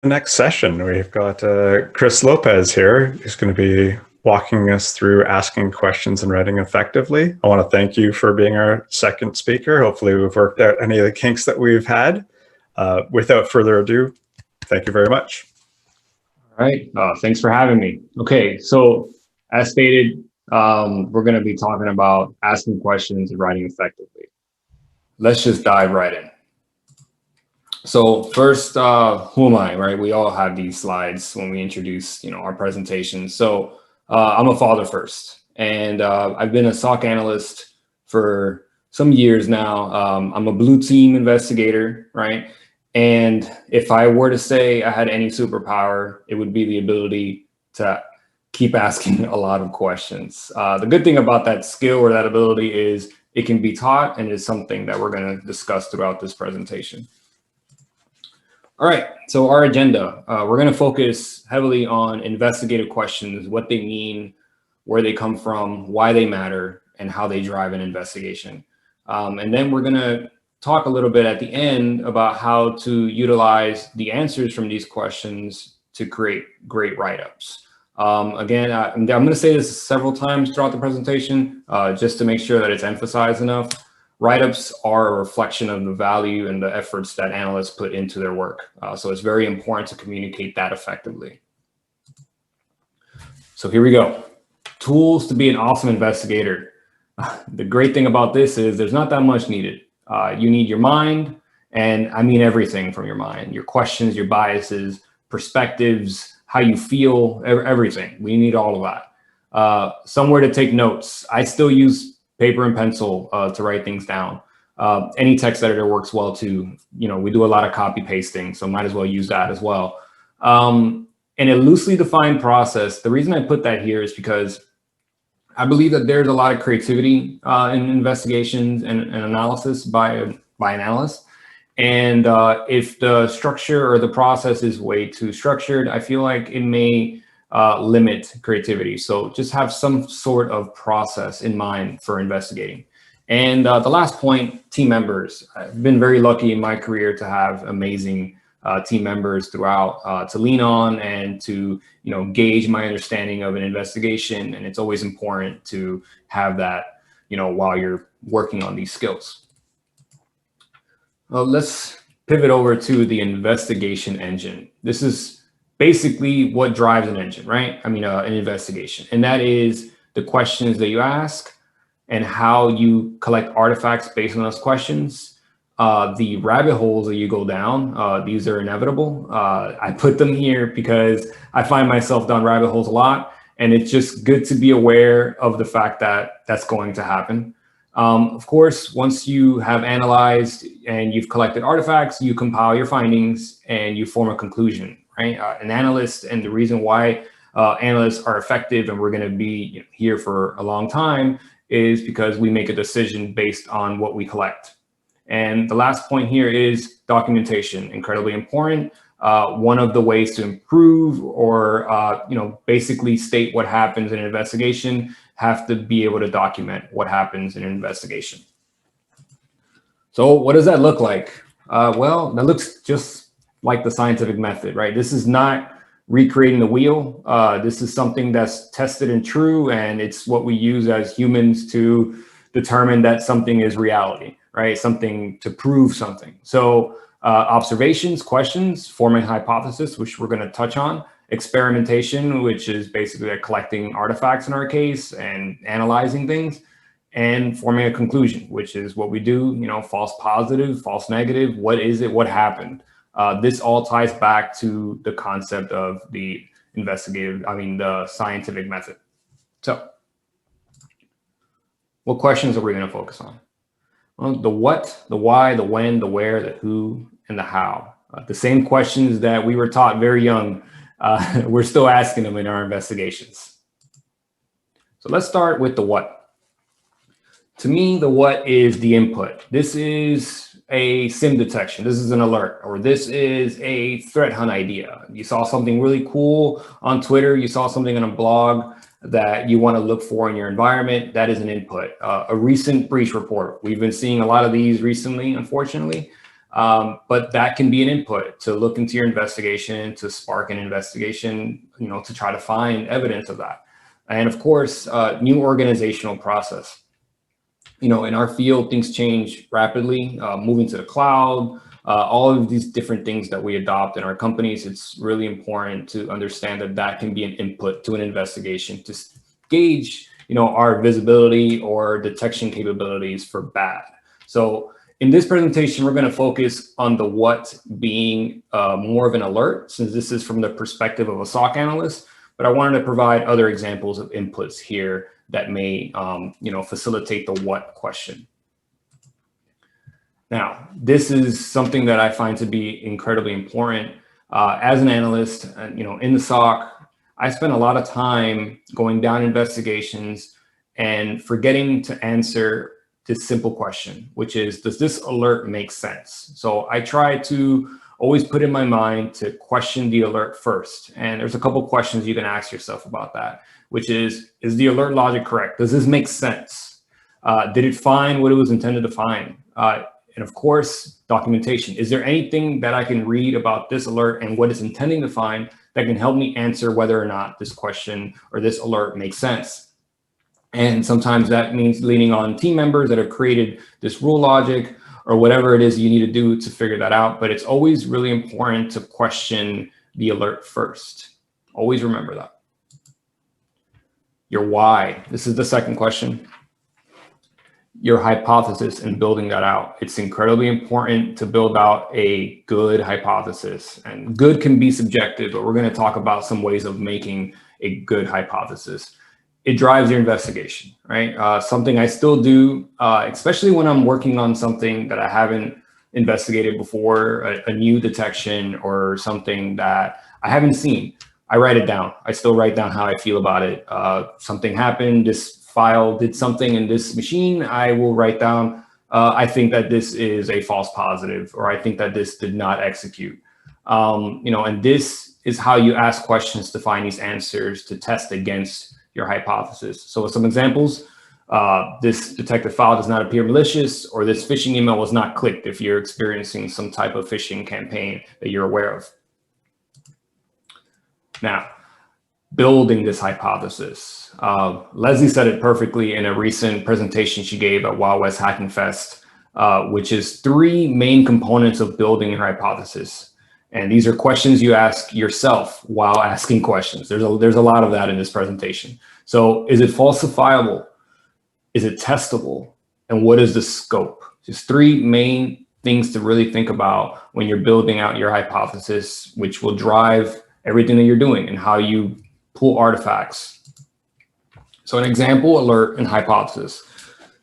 The next session, we've got Chris Lopez here, who's going to be walking us through asking questions and writing effectively. I want to thank you for being our second speaker. Hopefully we've worked out any of the kinks that we've had. Without further ado, thank you very much. All right, thanks for having me. Okay, so as stated, we're going to be talking about asking questions and writing effectively. Let's just dive right in. So first, who am I, right? We all have these slides when we introduce, our presentation. So I'm a father first, and I've been a SOC analyst for some years now. I'm a blue team investigator, right? And if I were to say I had any superpower, it would be the ability to keep asking a lot of questions. The good thing about that skill or that ability is it can be taught and is something that we're going to discuss throughout this presentation. All right, so our agenda, we're going to focus heavily on investigative questions, what they mean, where they come from, why they matter, and how they drive an investigation. And then we're going to talk a little bit at the end about how to utilize the answers from these questions to create great write-ups. Again, I'm going to say this several times throughout the presentation, just to make sure that it's emphasized enough. Write-ups are a reflection of the value and the efforts that analysts put into their work. So it's very important to communicate that effectively. So here we go. Tools to be an awesome investigator. The great thing about this is there's not that much needed. You need your mind, and I mean everything from your mind, your questions, your biases, perspectives, how you feel, everything. We need all of that. Somewhere to take notes. I still use paper and pencil to write things down. Any text editor works well too. We do a lot of copy pasting, so might as well use that as well. And a loosely defined process. The reason I put that here is because I believe that there's a lot of creativity in investigations and analysis by an analyst. And if the structure or the process is way too structured, I feel like it may limit creativity. So just have some sort of process in mind for investigating. And the last point, team members. I've been very lucky in my career to have amazing team members throughout to lean on and to gauge my understanding of an investigation. And it's always important to have that while you're working on these skills. Let's pivot over to the investigation engine. This is basically what drives an engine, right? I mean, an investigation. And that is the questions that you ask and how you collect artifacts based on those questions. The rabbit holes that you go down, these are inevitable. I put them here because I find myself down rabbit holes a lot. And it's just good to be aware of the fact that that's going to happen. Of course, once you have analyzed and you've collected artifacts, you compile your findings and you form a conclusion, right? An analyst, and the reason why analysts are effective and we're going to be here for a long time is because we make a decision based on what we collect. And the last point here is documentation, incredibly important. One of the ways to improve or basically state what happens in an investigation, have to be able to document what happens in an investigation. So what does that look like? Well, that looks just like the scientific method, right? This is not recreating the wheel. This is something that's tested and true, and it's what we use as humans to determine that something is reality, right? Something to prove something. So observations, questions, forming hypothesis, which we're going to touch on, experimentation, which is basically collecting artifacts in our case and analyzing things, and forming a conclusion, which is what we do, false positive, false negative, what is it, what happened? This all ties back to the concept of the the scientific method. So what questions are we going to focus on? Well, the what, the why, the when, the where, the who, and the how. The same questions that we were taught very young, we're still asking them in our investigations. So let's start with the what. To me, the what is the input. This is a SIM detection. This is an alert, or this is a threat hunt idea. You saw something really cool on Twitter. You saw something on a blog that you want to look for in your environment. That is an input. A recent breach report. We've been seeing a lot of these recently, unfortunately. But that can be an input to look into your investigation, to spark an investigation, to try to find evidence of that. And of course, new organizational process. In our field, things change rapidly, moving to the cloud, all of these different things that we adopt in our companies. It's really important to understand that that can be an input to an investigation to gauge, our visibility or detection capabilities for bad. So in this presentation, we're going to focus on the what being more of an alert, since this is from the perspective of a SOC analyst, but I wanted to provide other examples of inputs here that may, facilitate the what question. Now, this is something that I find to be incredibly important. As an analyst, in the SOC, I spend a lot of time going down investigations and forgetting to answer this simple question, which is, does this alert make sense? So I try to always put in my mind to question the alert first. And there's a couple questions you can ask yourself about that, which is the alert logic correct? Does this make sense? Did it find what it was intended to find? And of course, documentation. Is there anything that I can read about this alert and what it's intending to find that can help me answer whether or not this question or this alert makes sense? And sometimes that means leaning on team members that have created this rule logic or whatever it is you need to do to figure that out. But it's always really important to question the alert first. Always remember that. Your why. This is the second question. Your hypothesis and building that out. It's incredibly important to build out a good hypothesis. And good can be subjective, but we're going to talk about some ways of making a good hypothesis. It drives your investigation, right? Something I still do, especially when I'm working on something that I haven't investigated before, a new detection or something that I haven't seen. I write it down. I still write down how I feel about it. Something happened, this file did something in this machine. I will write down, I think that this is a false positive, or I think that this did not execute. And this is how you ask questions to find these answers to test against your hypothesis. So with some examples, this detected file does not appear malicious, or this phishing email was not clicked if you're experiencing some type of phishing campaign that you're aware of. Now, building this hypothesis. Leslie said it perfectly in a recent presentation she gave at Wild West Hacking Fest, which is 3 main components of building your hypothesis. And these are questions you ask yourself while asking questions. There's a lot of that in this presentation. So is it falsifiable? Is it testable? And what is the scope? Just 3 main things to really think about when you're building out your hypothesis, which will drive everything that you're doing and how you pull artifacts. So an example, alert and hypothesis.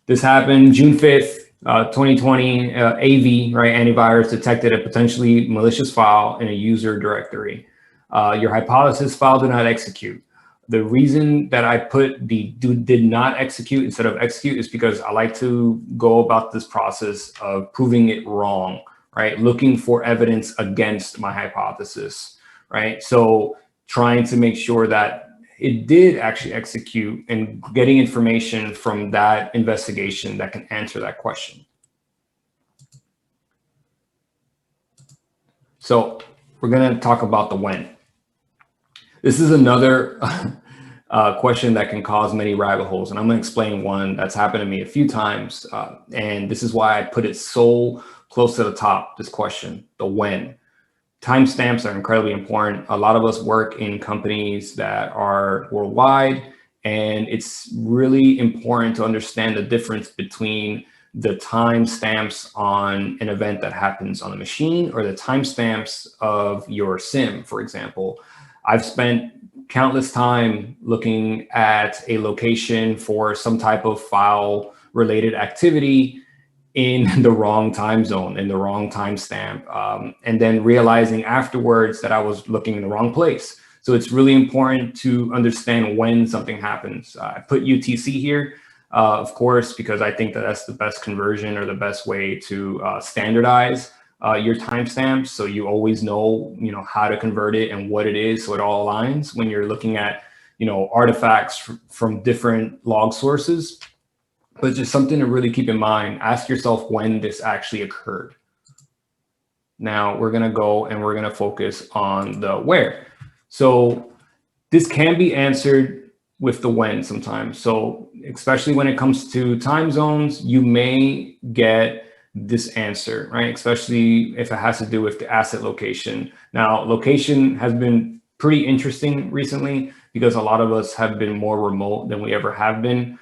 This happened June 5th, 2020, AV, right? Antivirus detected a potentially malicious file in a user directory. Your hypothesis file did not execute. The reason that I put the did not execute instead of execute is because I like to go about this process of proving it wrong, right? Looking for evidence against my hypothesis, right? So trying to make sure that it did actually execute and getting information from that investigation that can answer that question. So we're going to talk about the when. This is another question that can cause many rabbit holes. And I'm going to explain one that's happened to me a few times. And this is why I put it so close to the top, this question, the when. Timestamps are incredibly important. A lot of us work in companies that are worldwide, and it's really important to understand the difference between the timestamps on an event that happens on the machine or the timestamps of your SIM, for example. I've spent countless time looking at a location for some type of file related activity in the wrong time zone, in the wrong timestamp, and then realizing afterwards that I was looking in the wrong place. So it's really important to understand when something happens. I put UTC here, of course, because I think that that's the best conversion or the best way to standardize your timestamps. So you always know, how to convert it and what it is, so it all aligns when you're looking at, artifacts from different log sources. But just something to really keep in mind, ask yourself when this actually occurred. Now we're gonna go and we're gonna focus on the where. So this can be answered with the when sometimes. So especially when it comes to time zones, you may get this answer, right? Especially if it has to do with the asset location. Now, location has been pretty interesting recently because a lot of us have been more remote than we ever have been.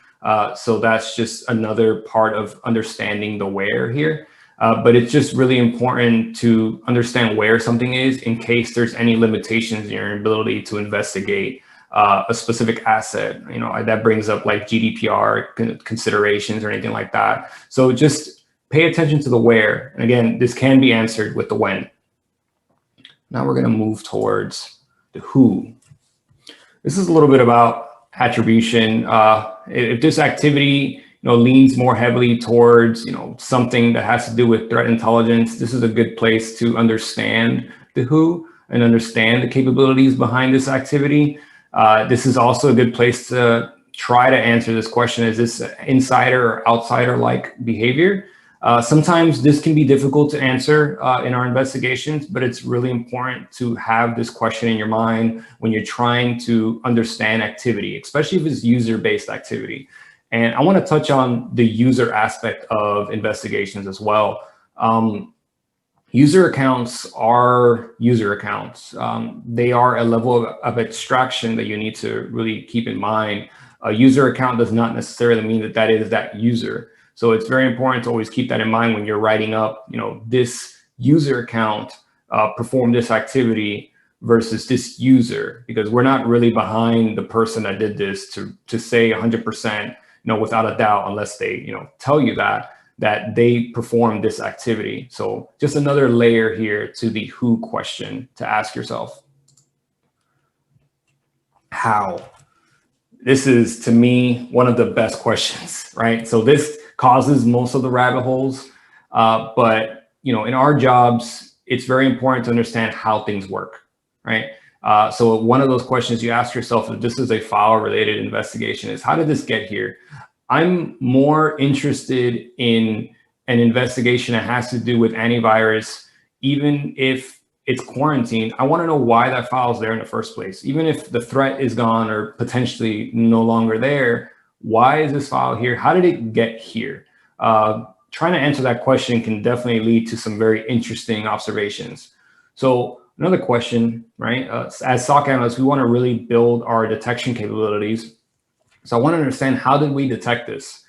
So that's just another part of understanding the where here. But it's just really important to understand where something is in case there's any limitations in your ability to investigate a specific asset. You know, that brings up like GDPR considerations or anything like that. So just pay attention to the where. And again, this can be answered with the when. Now we're going to move towards the who. This is a little bit about attribution. If this activity leans more heavily towards something that has to do with threat intelligence, this is a good place to understand the who and understand the capabilities behind this activity. This is also a good place to try to answer this question: is this insider or outsider like behavior? Sometimes this can be difficult to answer in our investigations, but it's really important to have this question in your mind when you're trying to understand activity, especially if it's user-based activity. And I want to touch on the user aspect of investigations as well. User accounts are user accounts. They are a level of abstraction that you need to really keep in mind. A user account does not necessarily mean that that is that user. So it's very important to always keep that in mind when you're writing up, this user account performed this activity versus this user, because we're not really behind the person that did this to say 100%, without a doubt, unless they, tell you that they performed this activity. So just another layer here to the who question to ask yourself. How? This is, to me, one of the best questions, right? So this causes most of the rabbit holes, but in our jobs, it's very important to understand how things work, right? So one of those questions you ask yourself, if this is a file-related investigation, is how did this get here? I'm more interested in an investigation that has to do with antivirus, even if it's quarantined. I want to know why that file is there in the first place. Even if the threat is gone or potentially no longer there, why is this file here? How did it get here? Trying to answer that question can definitely lead to some very interesting observations. So another question, right? As SOC analysts, we want to really build our detection capabilities. So I want to understand, how did we detect this?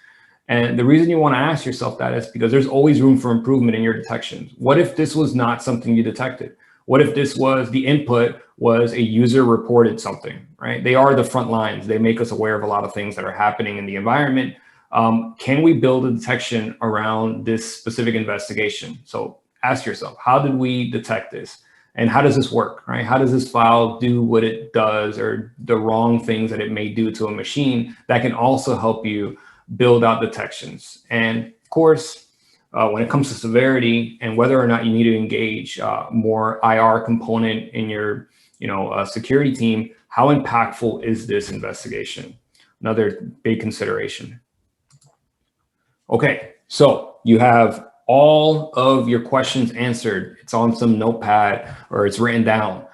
And the reason you want to ask yourself that is because there's always room for improvement in your detections. What if this was not something you detected? What if this was the input was a user reported something, right? They are the front lines. They make us aware of a lot of things that are happening in the environment. Can we build a detection around this specific investigation? So ask yourself, how did we detect this? And how does this work, right? How does this file do what it does, or the wrong things that it may do to a machine that can also help you build out detections? And of course, when it comes to severity and whether or not you need to engage more IR component in your security team, how impactful is this investigation? Another big consideration. Okay, so you have all of your questions answered. It's on some notepad or it's written down.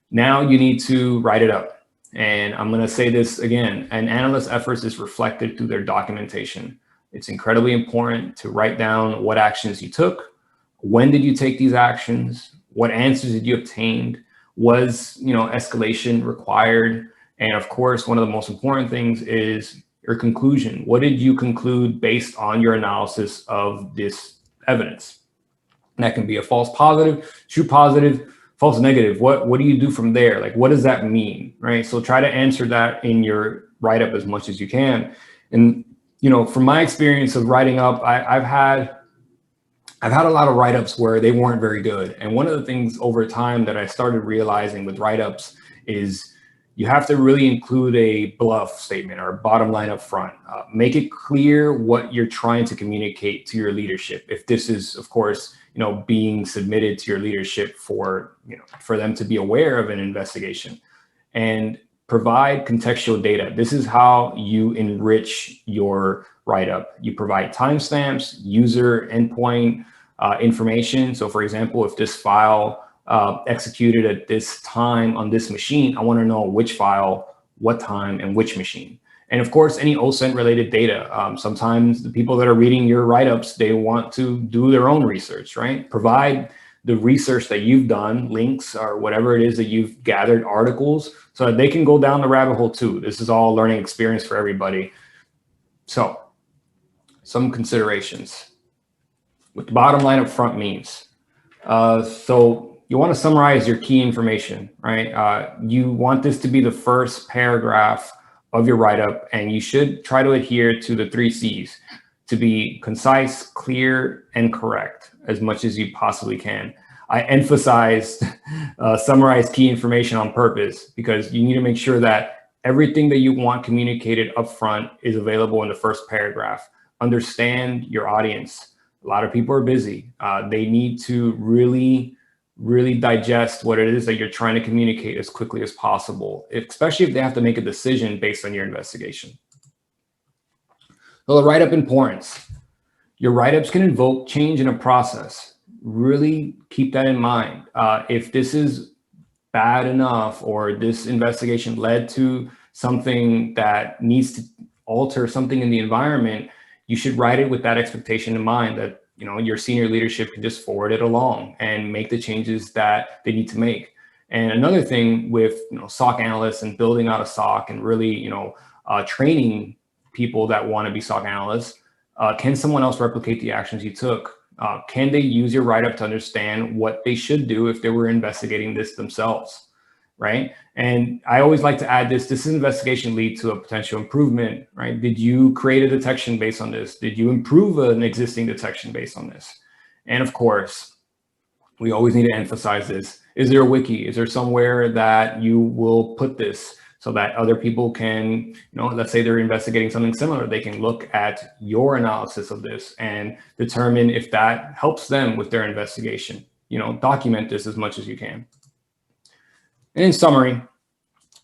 Now you need to write it up. And I'm going to say this again: an analyst's efforts is reflected through their documentation. It's incredibly important to write down what actions you took. When did you take these actions? What answers did you obtain? Was escalation required? And of course, one of the most important things is your conclusion. What did you conclude based on your analysis of this evidence? And that can be a false positive, true positive, false negative. What do you do from there? Like, what does that mean, right? So try to answer that in your write-up as much as you can. And from my experience of writing up, I've had a lot of write-ups where they weren't very good. And one of the things over time that I started realizing with write-ups is you have to really include a bluff statement or bottom line up front. Make it clear what you're trying to communicate to your leadership. If this is, of course, being submitted to your leadership for them to be aware of an investigation, and provide contextual data. This is how you enrich your write-up. You provide timestamps, user endpoint, information. So for example, if this file executed at this time on this machine, I want to know which file, what time, and which machine. And of course, any OSINT related data. Sometimes the people that are reading your write-ups, they want to do their own research, right? Provide the research that you've done, links or whatever it is that you've gathered, articles, so that they can go down the rabbit hole too. This is all learning experience for everybody. So some considerations. What the bottom line up front means. So you want to summarize your key information, right? You want this to be the first paragraph of your write-up, and you should try to adhere to the 3 C's to be concise, clear, and correct as much as you possibly can. I emphasized summarize key information on purpose because you need to make sure that everything that you want communicated up front is available in the first paragraph. Understand your audience. A lot of people are busy. They need to really digest what it is that you're trying to communicate as quickly as possible, especially if they have to make a decision based on your investigation. So the write-up importance. Your write-ups can invoke change in a process. Really keep that in mind. If this is bad enough or this investigation led to something that needs to alter something in the environment, you should write it with that expectation in mind that your senior leadership can just forward it along and make the changes that they need to make. And another thing with SOC analysts and building out a SOC and really training people that want to be SOC analysts, can someone else replicate the actions you took? Can they use your write-up to understand what they should do if they were investigating this themselves, right? And I always like to add this investigation lead to a potential improvement, right? Did you create a detection based on this? Did you improve an existing detection based on this? And of course, we always need to emphasize this. Is there a wiki? Is there somewhere that you will put this so that other people can, let's say they're investigating something similar, they can look at your analysis of this and determine if that helps them with their investigation. Document this as much as you can. And in summary,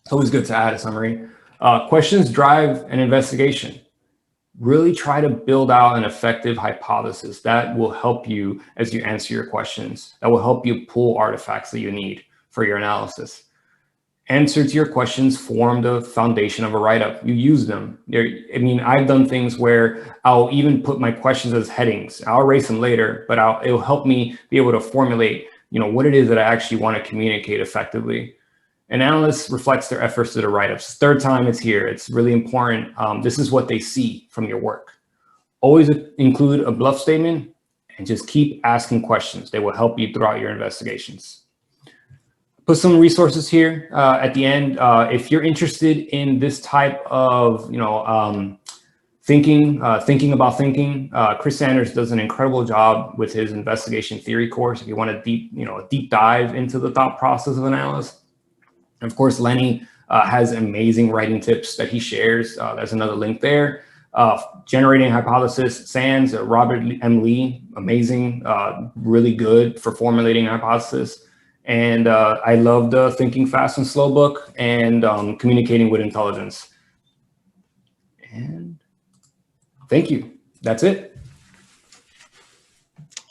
it's always good to add a summary. Questions drive an investigation. Really try to build out an effective hypothesis that will help you as you answer your questions, that will help you pull artifacts that you need for your analysis. Answer to your questions form the foundation of a write-up. You use them. I've done things where I'll even put my questions as headings. I'll erase them later, but it'll help me be able to formulate, what it is that I actually want to communicate effectively. An analyst reflects their efforts to the write-ups. Third time it's here. It's really important. This is what they see from your work. Always include a bluff statement and just keep asking questions. They will help you throughout your investigations. Put some resources here at the end. If you're interested in this type of, thinking about thinking, Chris Sanders does an incredible job with his investigation theory course. If you want a deep dive into the thought process of an analyst. And of course, Lenny has amazing writing tips that he shares. There's another link there. Generating hypothesis, Sands, Robert M. Lee, amazing, really good for formulating a hypothesis. And I love the Thinking Fast and Slow book and Communicating with Intelligence. And thank you. That's it.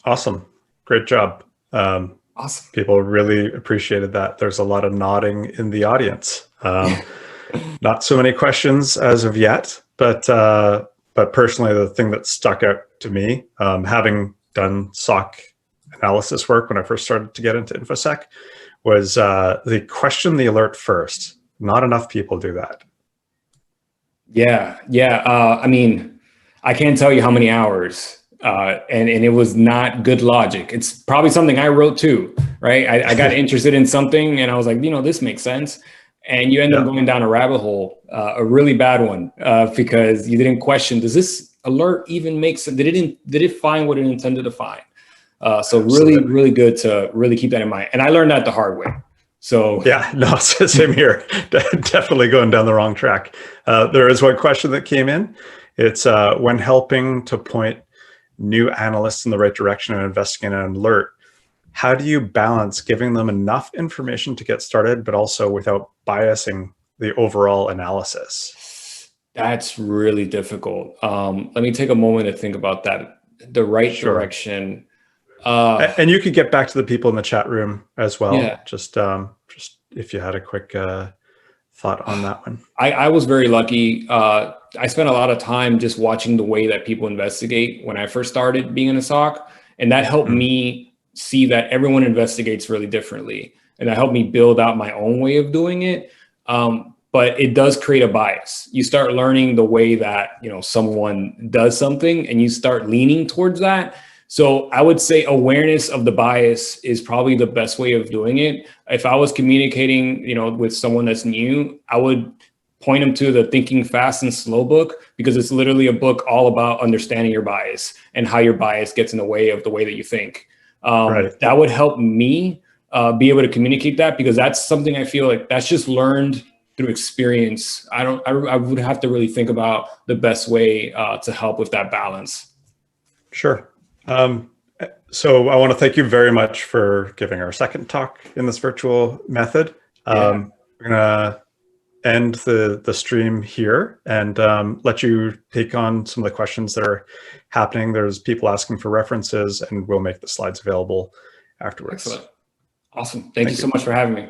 Awesome. Great job. Awesome. People really appreciated that. There's a lot of nodding in the audience. Not so many questions as of yet, but personally, the thing that stuck out to me, having done SOC analysis work when I first started to get into InfoSec, was the question the alert first. Not enough people do that. Yeah. I can't tell you how many hours. And it was not good logic. It's probably something I wrote too, right? I got interested in something and I was like, this makes sense. And you end up going down a rabbit hole, a really bad one, because you didn't question, does this alert even make sense? Did it find what it intended to find? So really good to really keep that in mind. And I learned that the hard way. So yeah, no, same here. Definitely going down the wrong track. There is one question that came in. It's when helping to point new analysts in the right direction and investigating an alert, how do you balance giving them enough information to get started, but also without biasing the overall analysis? That's really difficult. Let me take a moment to think about that. The right direction. And you could get back to the people in the chat room as well. Yeah. Just if you had a quick thought on that one. I was very lucky. I spent a lot of time just watching the way that people investigate when I first started being in a SOC. And that helped me see that everyone investigates really differently. And that helped me build out my own way of doing it. But it does create a bias. You start learning the way that, you know, someone does something and you start leaning towards that. So I would say awareness of the bias is probably the best way of doing it. If I was communicating, you know, with someone that's new, I would point them to the Thinking Fast and Slow book, because it's literally a book all about understanding your bias and how your bias gets in the way of the way that you think. That would help me be able to communicate that, because that's something I feel like that's just learned through experience. I would have to really think about the best way to help with that balance. Sure. So I want to thank you very much for giving our second talk in this virtual method. We're going to end the stream here and let you take on some of the questions that are happening. There's people asking for references, and we'll make the slides available afterwards. Excellent. Awesome. Thank you so much for having me.